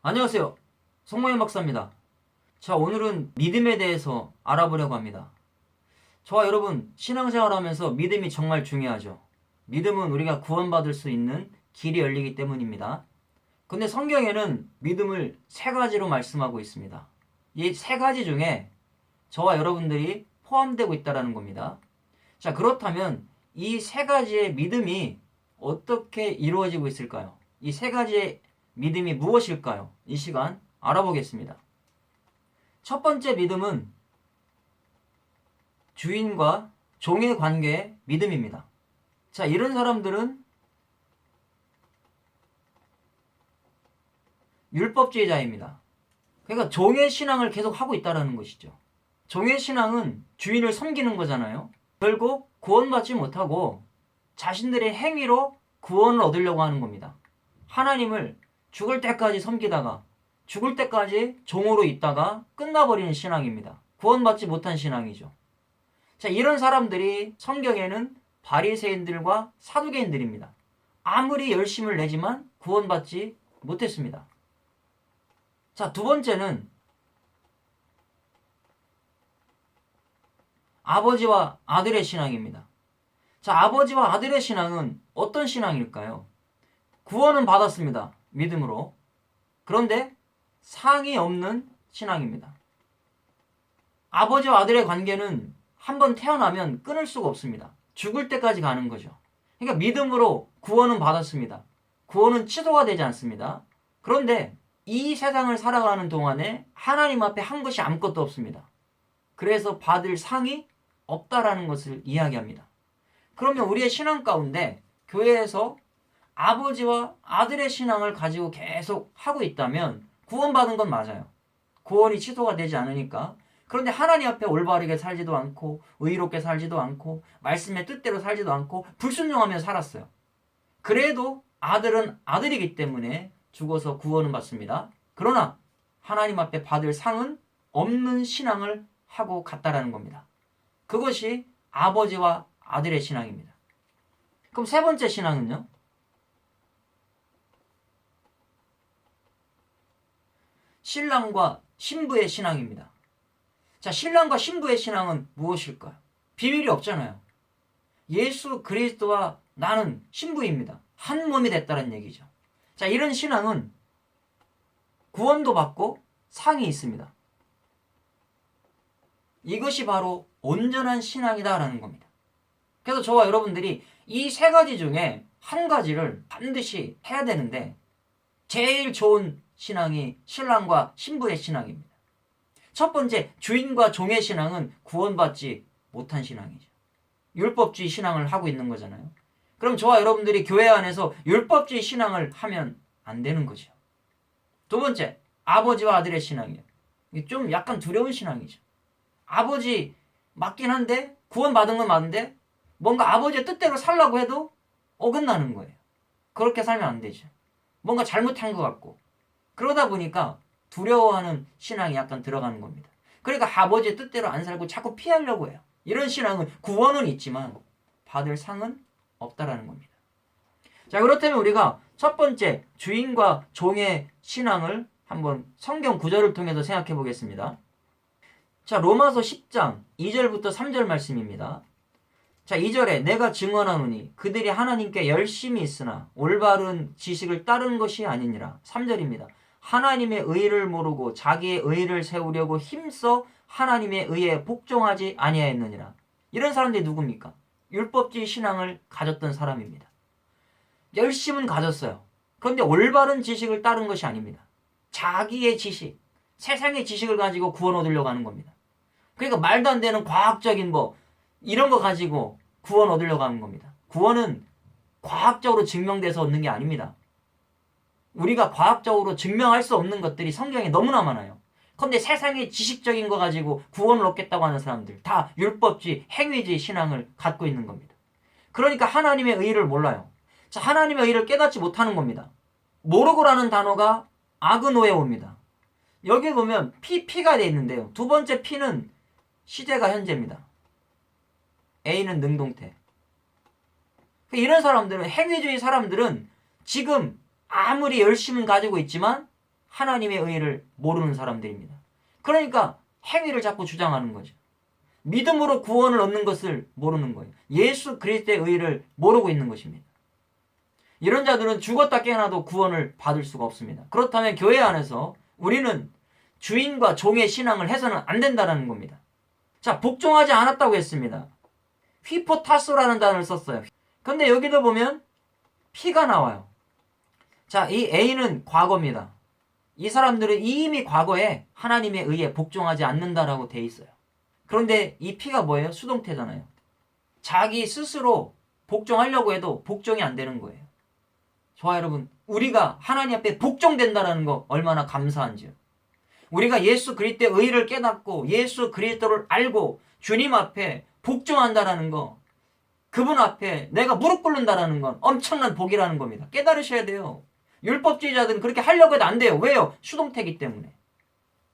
안녕하세요. 송모현 박사입니다. 자, 오늘은 믿음에 대해서 알아보려고 합니다. 저와 여러분, 신앙생활 하면서 믿음이 정말 중요하죠. 믿음은 우리가 구원받을 수 있는 길이 열리기 때문입니다. 근데 성경에는 믿음을 세 가지로 말씀하고 있습니다. 이 세 가지 중에 저와 여러분들이 포함되고 있다는 겁니다. 자, 그렇다면 이 세 가지의 믿음이 어떻게 이루어지고 있을까요? 이 세 가지의 믿음이 무엇일까요? 이 시간 알아보겠습니다. 첫 번째 믿음은 주인과 종의 관계의 믿음입니다. 자, 이런 사람들은 율법주의자입니다. 그러니까 종의 신앙을 계속 하고 있다는 것이죠. 종의 신앙은 주인을 섬기는 거잖아요. 결국 구원받지 못하고 자신들의 행위로 구원을 얻으려고 하는 겁니다. 하나님을 죽을 때까지 섬기다가 죽을 때까지 종으로 있다가 끝나버리는 신앙입니다. 구원받지 못한 신앙이죠. 자, 이런 사람들이 성경에는 바리새인들과 사두개인들입니다. 아무리 열심을 내지만 구원받지 못했습니다. 자, 두 번째는 아버지와 아들의 신앙입니다. 자, 아버지와 아들의 신앙은 어떤 신앙일까요? 구원은 받았습니다. 믿음으로. 그런데 상이 없는 신앙입니다. 아버지와 아들의 관계는 한번 태어나면 끊을 수가 없습니다. 죽을 때까지 가는 거죠. 그러니까 믿음으로 구원은 받았습니다. 구원은 취소가 되지 않습니다. 그런데 이 세상을 살아가는 동안에 하나님 앞에 한 것이 아무것도 없습니다. 그래서 받을 상이 없다라는 것을 이야기합니다. 그러면 우리의 신앙 가운데 교회에서 아버지와 아들의 신앙을 가지고 계속 하고 있다면 구원받은 건 맞아요. 구원이 취소가 되지 않으니까. 그런데 하나님 앞에 올바르게 살지도 않고 의롭게 살지도 않고 말씀의 뜻대로 살지도 않고 불순종하며 살았어요. 그래도 아들은 아들이기 때문에 죽어서 구원은 받습니다. 그러나 하나님 앞에 받을 상은 없는 신앙을 하고 갔다라는 겁니다. 그것이 아버지와 아들의 신앙입니다. 그럼 세 번째 신앙은요? 신랑과 신부의 신앙입니다. 자, 신랑과 신부의 신앙은 무엇일까요? 비밀이 없잖아요. 예수 그리스도와 나는 신부입니다. 한 몸이 됐다는 얘기죠. 자, 이런 신앙은 구원도 받고 상이 있습니다. 이것이 바로 온전한 신앙이다라는 겁니다. 그래서 저와 여러분들이 이 세 가지 중에 한 가지를 반드시 해야 되는데 제일 좋은 신앙이 신랑과 신부의 신앙입니다. 첫 번째, 주인과 종의 신앙은 구원받지 못한 신앙이죠. 율법주의 신앙을 하고 있는 거잖아요. 그럼 저와 여러분들이 교회 안에서 율법주의 신앙을 하면 안 되는 거죠. 두 번째, 아버지와 아들의 신앙이에요. 이게 좀 약간 두려운 신앙이죠. 아버지 맞긴 한데 구원받은 건 맞는데 뭔가 아버지의 뜻대로 살라고 해도 어긋나는 거예요. 그렇게 살면 안 되죠. 뭔가 잘못한 것 같고 그러다 보니까 두려워하는 신앙이 약간 들어가는 겁니다. 그러니까 아버지의 뜻대로 안 살고 자꾸 피하려고 해요. 이런 신앙은 구원은 있지만 받을 상은 없다라는 겁니다. 자, 그렇다면 우리가 첫 번째 주인과 종의 신앙을 한번 성경 구절을 통해서 생각해 보겠습니다. 자, 로마서 10장 2절부터 3절 말씀입니다. 자, 2절에 내가 증언하노니 그들이 하나님께 열심히 있으나 올바른 지식을 따르는 것이 아니니라. 3절입니다. 하나님의 의를 모르고 자기의 의를 세우려고 힘써 하나님의 의에 복종하지 아니하였느니라. 이런 사람들이 누굽니까? 율법주의 신앙을 가졌던 사람입니다. 열심은 가졌어요. 그런데 올바른 지식을 따른 것이 아닙니다. 자기의 지식, 세상의 지식을 가지고 구원 얻으려고 하는 겁니다. 그러니까 말도 안 되는 과학적인 이런 거 가지고 구원 얻으려고 하는 겁니다. 구원은 과학적으로 증명돼서 얻는 게 아닙니다. 우리가 과학적으로 증명할 수 없는 것들이 성경에 너무나 많아요. 그런데 세상의 지식적인 거 가지고 구원을 얻겠다고 하는 사람들 다 율법주의, 행위주의 신앙을 갖고 있는 겁니다. 그러니까 하나님의 의를 몰라요. 자, 하나님의 의를 깨닫지 못하는 겁니다. 모르고라는 단어가 아그노에오입니다. 여기 보면 피가 되어 있는데요. 두 번째 피는 시제가 현재입니다. A는 능동태. 이런 사람들은, 행위주의 사람들은 지금 아무리 열심은 가지고 있지만 하나님의 의를 모르는 사람들입니다. 그러니까 행위를 자꾸 주장하는 거죠. 믿음으로 구원을 얻는 것을 모르는 거예요. 예수 그리스도의 의를 모르고 있는 것입니다. 이런 자들은 죽었다 깨어나도 구원을 받을 수가 없습니다. 그렇다면 교회 안에서 우리는 주인과 종의 신앙을 해서는 안 된다는 겁니다. 자, 복종하지 않았다고 했습니다. 휘포타소라는 단어를 썼어요. 근데 여기도 보면 피가 나와요. 자, 이 A는 과거입니다. 이 사람들은 이미 과거에 하나님의 의에 복종하지 않는다라고 돼 있어요. 그런데 이 P가 뭐예요? 수동태잖아요. 자기 스스로 복종하려고 해도 복종이 안 되는 거예요. 좋아요, 여러분. 우리가 하나님 앞에 복종된다는 거 얼마나 감사한지요. 우리가 예수 그리스도의 의를 깨닫고 예수 그리스도를 알고 주님 앞에 복종한다라는 거, 그분 앞에 내가 무릎 꿇는다라는 건 엄청난 복이라는 겁니다. 깨달으셔야 돼요. 율법주의자들은 그렇게 하려고 해도 안 돼요. 왜요? 수동태기 때문에.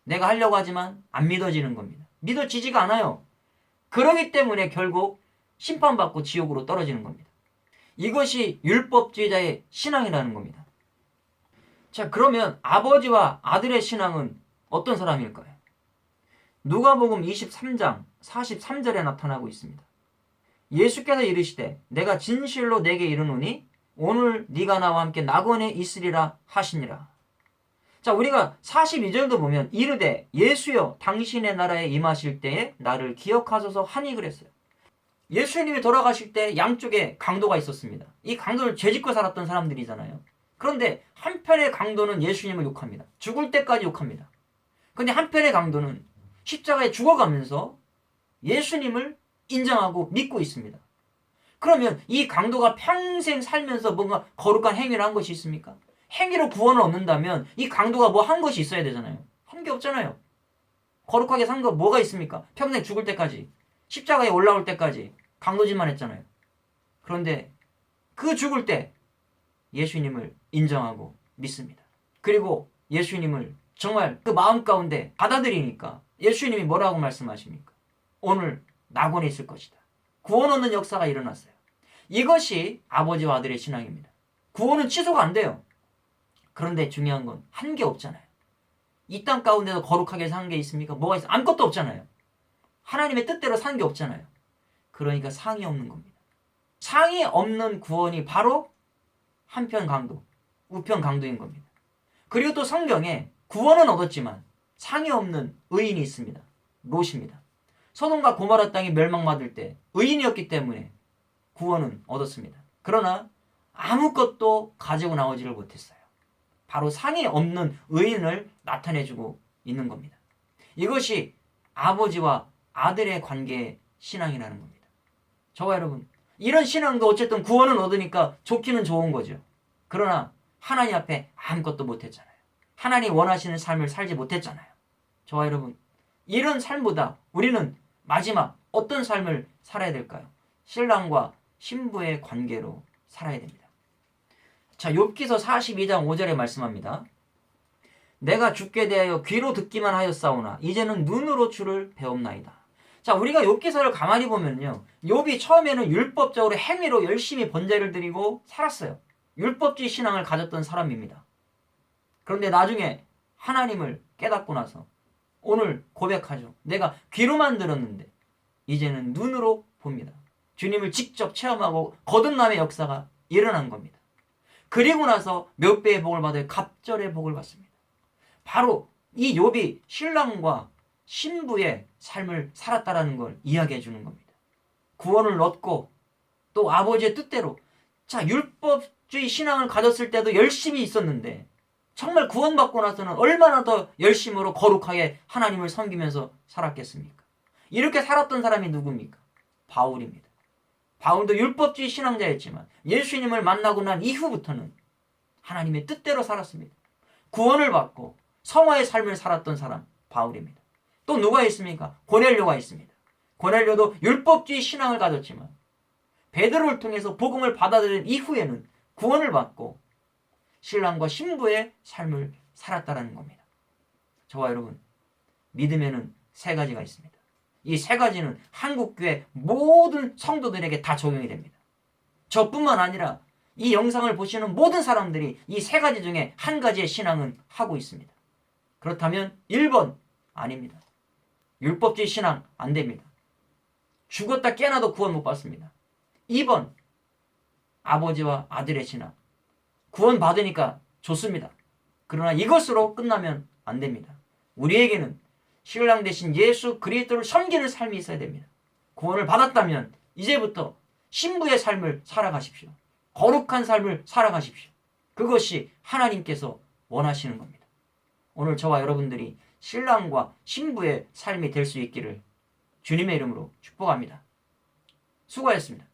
내가 하려고 하지만 안 믿어지는 겁니다. 믿어지지가 않아요. 그러기 때문에 결국 심판받고 지옥으로 떨어지는 겁니다. 이것이 율법주의자의 신앙이라는 겁니다. 자, 그러면 아버지와 아들의 신앙은 어떤 사람일까요? 누가복음 23장 43절에 나타나고 있습니다. 예수께서 이르시되 내가 진실로 내게 이르노니 오늘 네가 나와 함께 낙원에 있으리라 하시니라. 자, 우리가 42절도 보면 이르되 예수여 당신의 나라에 임하실 때에 나를 기억하소서 하니 그랬어요. 예수님이 돌아가실 때 양쪽에 강도가 있었습니다. 이 강도를 죄짓고 살았던 사람들이잖아요. 그런데 한편의 강도는 예수님을 욕합니다. 죽을 때까지 욕합니다. 그런데 한편의 강도는 십자가에 죽어가면서 예수님을 인정하고 믿고 있습니다. 그러면 이 강도가 평생 살면서 뭔가 거룩한 행위를 한 것이 있습니까? 행위로 구원을 얻는다면 이 강도가 뭐 한 것이 있어야 되잖아요. 한 게 없잖아요. 거룩하게 산 거 뭐가 있습니까? 평생 죽을 때까지, 십자가에 올라올 때까지 강도짓만 했잖아요. 그런데 그 죽을 때 예수님을 인정하고 믿습니다. 그리고 예수님을 정말 그 마음 가운데 받아들이니까 예수님이 뭐라고 말씀하십니까? 오늘 낙원에 있을 것이다. 구원 얻는 역사가 일어났어요. 이것이 아버지와 아들의 신앙입니다. 구원은 취소가 안 돼요. 그런데 중요한 건 한 게 없잖아요. 이 땅 가운데서 거룩하게 산 게 있습니까? 뭐가 있어요? 아무것도 없잖아요. 하나님의 뜻대로 산 게 없잖아요. 그러니까 상이 없는 겁니다. 상이 없는 구원이 바로 한편 강도, 우편 강도인 겁니다. 그리고 또 성경에 구원은 얻었지만 상이 없는 의인이 있습니다. 롯입니다. 소돔과 고모라 땅이 멸망받을 때 의인이었기 때문에 구원은 얻었습니다. 그러나 아무것도 가지고 나오지를 못했어요. 바로 상이 없는 의인을 나타내주고 있는 겁니다. 이것이 아버지와 아들의 관계의 신앙이라는 겁니다. 저와 여러분, 이런 신앙도 어쨌든 구원은 얻으니까 좋기는 좋은 거죠. 그러나 하나님 앞에 아무것도 못했잖아요. 하나님 원하시는 삶을 살지 못했잖아요. 저와 여러분, 이런 삶보다 우리는 마지막 어떤 삶을 살아야 될까요? 신랑과 신부의 관계로 살아야 됩니다. 자, 욥기서 42장 5절에 말씀합니다. 내가 주께 대하여 귀로 듣기만 하였사오나 이제는 눈으로 주를 배웁나이다. 자, 우리가 욥기서를 가만히 보면요, 욥이 처음에는 율법적으로 행위로 열심히 번제를 드리고 살았어요. 율법주의 신앙을 가졌던 사람입니다. 그런데 나중에 하나님을 깨닫고 나서 오늘 고백하죠. 내가 귀로만 들었는데 이제는 눈으로 봅니다. 주님을 직접 체험하고 거듭남의 역사가 일어난 겁니다. 그리고 나서 몇 배의 복을 받을 갑절의 복을 받습니다. 바로 이 욥이 신랑과 신부의 삶을 살았다라는 걸 이야기해 주는 겁니다. 구원을 얻고 또 아버지의 뜻대로, 자, 율법주의 신앙을 가졌을 때도 열심히 있었는데 정말 구원받고 나서는 얼마나 더 열심으로 거룩하게 하나님을 섬기면서 살았겠습니까? 이렇게 살았던 사람이 누굽니까? 바울입니다. 바울도 율법주의 신앙자였지만 예수님을 만나고 난 이후부터는 하나님의 뜻대로 살았습니다. 구원을 받고 성화의 삶을 살았던 사람 바울입니다. 또 누가 있습니까? 고넬료가 있습니다. 고넬료도 율법주의 신앙을 가졌지만 베드로를 통해서 복음을 받아들인 이후에는 구원을 받고 신랑과 신부의 삶을 살았다라는 겁니다. 저와 여러분, 믿음에는 세 가지가 있습니다. 이 세 가지는 한국교회 모든 성도들에게 다 적용이 됩니다. 저뿐만 아니라 이 영상을 보시는 모든 사람들이 이 세 가지 중에 한 가지의 신앙은 하고 있습니다. 그렇다면 1번 아닙니다. 율법주의 신앙 안 됩니다. 죽었다 깨어나도 구원 못 받습니다. 2번 아버지와 아들의 신앙. 구원 받으니까 좋습니다. 그러나 이것으로 끝나면 안 됩니다. 우리에게는 신랑 대신 예수 그리스도를 섬기는 삶이 있어야 됩니다. 구원을 받았다면 이제부터 신부의 삶을 살아가십시오. 거룩한 삶을 살아가십시오. 그것이 하나님께서 원하시는 겁니다. 오늘 저와 여러분들이 신랑과 신부의 삶이 될 수 있기를 주님의 이름으로 축복합니다. 수고하셨습니다.